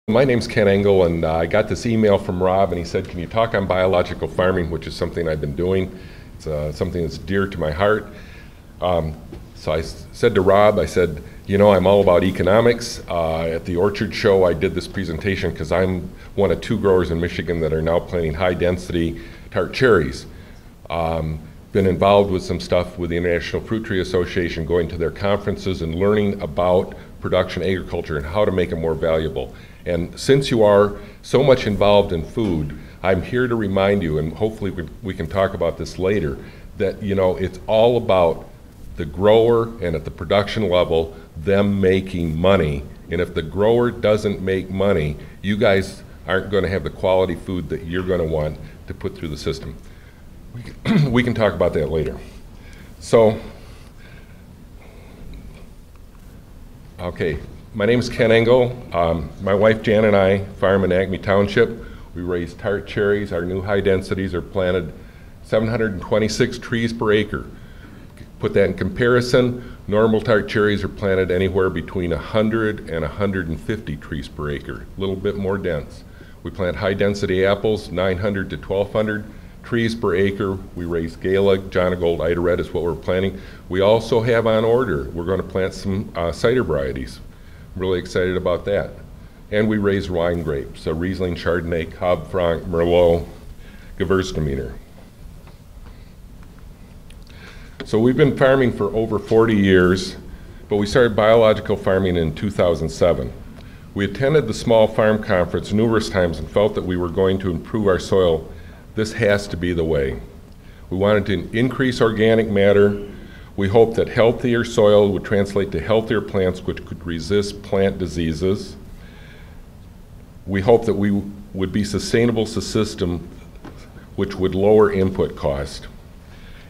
My name's Ken Engle, and I got this email from Rob, and he said, can you talk on biological farming, which is something I've been doing. It's something that's dear to my heart. So I said to Rob, I said, you know, I'm all about economics. At the Orchard Show, I did this presentation because I'm one of 2 growers in Michigan that are now planting high-density tart cherries. Been involved with some stuff with the International Fruit Tree Association, going to their conferences and learning about production agriculture and how to make it more valuable. And since you are so much involved in food, I'm here to remind you, and hopefully we can talk about this later, that it's all about the grower and at the production level, them making money. And if the grower doesn't make money, you guys aren't going to have the quality food that you're going to want to put through the system. We can talk about that later. So, okay. My name is Ken Engle. My wife Jan and I farm in Acme Township. We raise tart cherries. Our new high densities are planted 726 trees per acre. Put that in comparison, normal tart cherries are planted anywhere between 100 and 150 trees per acre, a little bit more dense. We plant high density apples, 900 to 1,200 trees per acre. We raise Gala, Jonagold, Ida Red is what we're planting. We also have on order, we're going to plant some cider varieties. I'm really excited about that. And we raise wine grapes, so Riesling, Chardonnay, Cab Franc, Merlot, Gewürztraminer. So we've been farming for over 40 years, but we started biological farming in 2007. We attended the Small Farm Conference numerous times and felt that we were going to improve our soil. This has to be the way. We wanted to increase organic matter. We hoped that healthier soil would translate to healthier plants which could resist plant diseases. We hoped that we would be sustainable system which would lower input cost.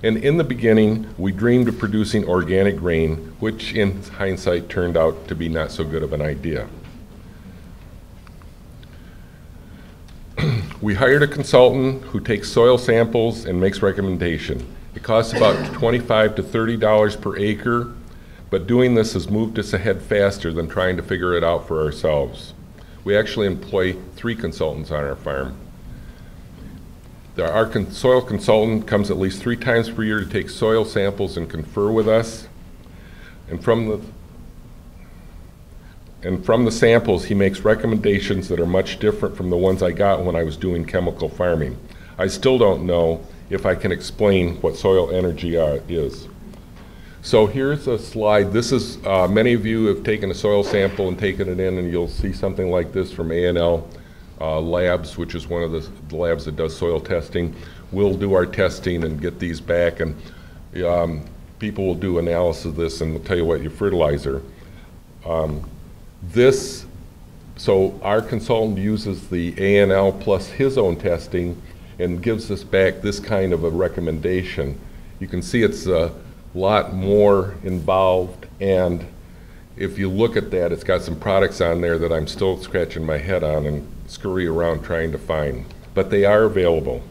And in the beginning, we dreamed of producing organic grain, which in hindsight turned out to be not so good of an idea. We hired a consultant who takes soil samples and makes recommendation. It costs about $25 to $30 per acre, but doing this has moved us ahead faster than trying to figure it out for ourselves. We actually employ 3 consultants on our farm. Our soil consultant comes at least 3 times per year to take soil samples and confer with us. And from the samples, he makes recommendations that are much different from the ones I got when I was doing chemical farming. I still don't know if I can explain what soil energy is. So here's a slide. This is, many of you have taken a soil sample and taken it in, and you'll see something like this from A&L Labs, which is one of the labs that does soil testing. We'll do our testing and get these back, and people will do analysis of this and will tell you what your fertilizer. So our consultant uses the A&L plus his own testing and gives us back this kind of a recommendation. You can see it's a lot more involved, and if you look at that, it's got some products on there that I'm still scratching my head on and scurry around trying to find, but they are available.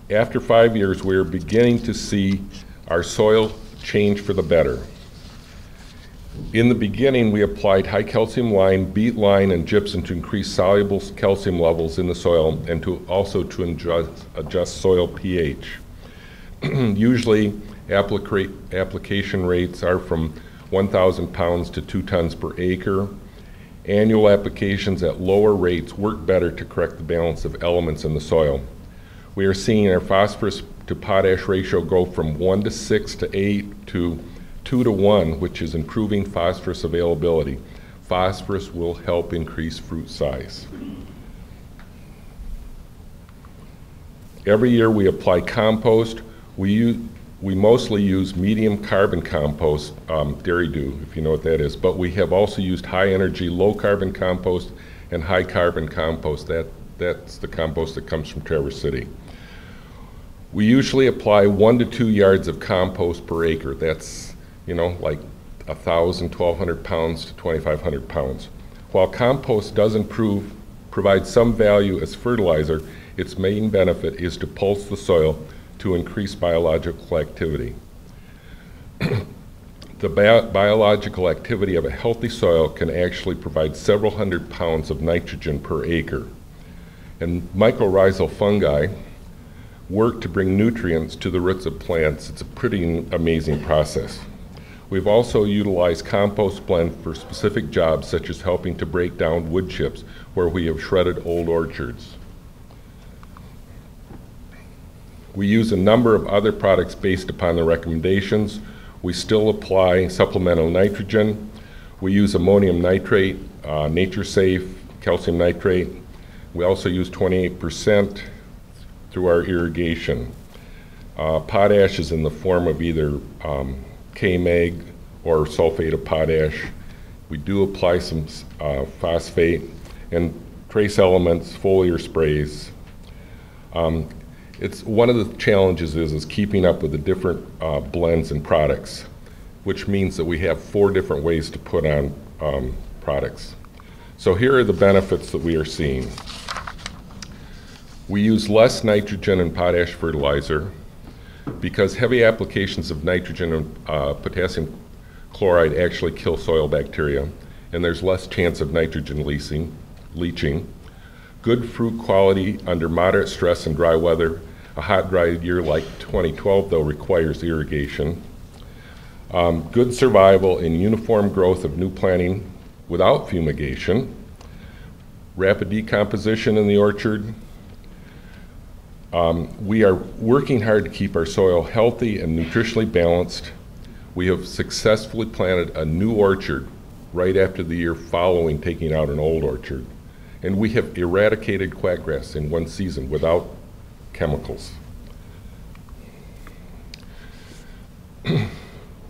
After 5 years, we're beginning to see our soil change for the better. In the beginning, we applied high calcium lime, beet lime, and gypsum to increase soluble calcium levels in the soil and also to adjust soil pH. Usually, application rates are from 1,000 pounds to 2 tons per acre. Annual applications at lower rates work better to correct the balance of elements in the soil. We are seeing our phosphorus to potash ratio go from 1 to 6 to 8 to 2 to 1, which is improving phosphorus availability. Phosphorus will help increase fruit size. Every year we apply compost. We mostly use medium carbon compost, Dairy Dew, if you know what that is, but we have also used high energy, low carbon compost and high carbon compost. That's the compost that comes from Traverse City. We usually apply 1 to 2 yards of compost per acre. That's like 1,000, 1,200 pounds to 2,500 pounds. While compost does provide some value as fertilizer, its main benefit is to pulse the soil to increase biological activity. The biological activity of a healthy soil can actually provide several hundred pounds of nitrogen per acre. And mycorrhizal fungi work to bring nutrients to the roots of plants. It's a pretty amazing process. We've also utilized compost blend for specific jobs, such as helping to break down wood chips where we have shredded old orchards. We use a number of other products based upon the recommendations. We still apply supplemental nitrogen. We use ammonium nitrate, nature safe, calcium nitrate. We also use 28% through our irrigation. Potash is in the form of either K-Mag or sulfate of potash. We do apply some phosphate and trace elements, foliar sprays. It's one of the challenges is keeping up with the different blends and products, which means that we have 4 different ways to put on products. So here are the benefits that we are seeing. We use less nitrogen and potash fertilizer because heavy applications of nitrogen and potassium chloride actually kill soil bacteria, and there's less chance of nitrogen leaching. Good fruit quality under moderate stress and dry weather. A hot, dry year like 2012, though, requires irrigation. Good survival and uniform growth of new planting without fumigation. Rapid decomposition in the orchard. We are working hard to keep our soil healthy and nutritionally balanced. We have successfully planted a new orchard right after the year following taking out an old orchard. And we have eradicated quackgrass in 1 season without chemicals.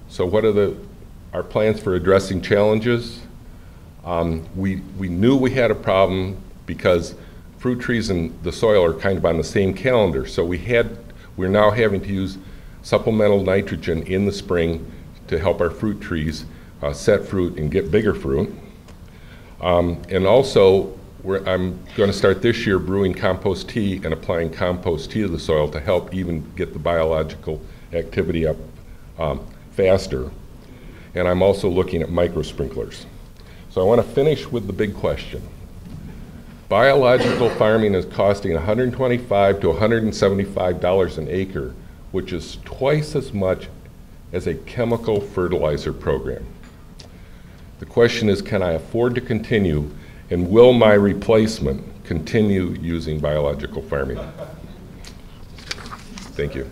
So what are our plans for addressing challenges? We knew we had a problem because fruit trees and the soil are kind of on the same calendar. So we're now having to use supplemental nitrogen in the spring to help our fruit trees set fruit and get bigger fruit. And also, I'm going to start this year brewing compost tea and applying compost tea to the soil to help even get the biological activity up faster. And I'm also looking at micro sprinklers. So I want to finish with the big question. Biological farming is costing $125 to $175 an acre, which is twice as much as a chemical fertilizer program. The question is, can I afford to continue, and will my replacement continue using biological farming? Thank you.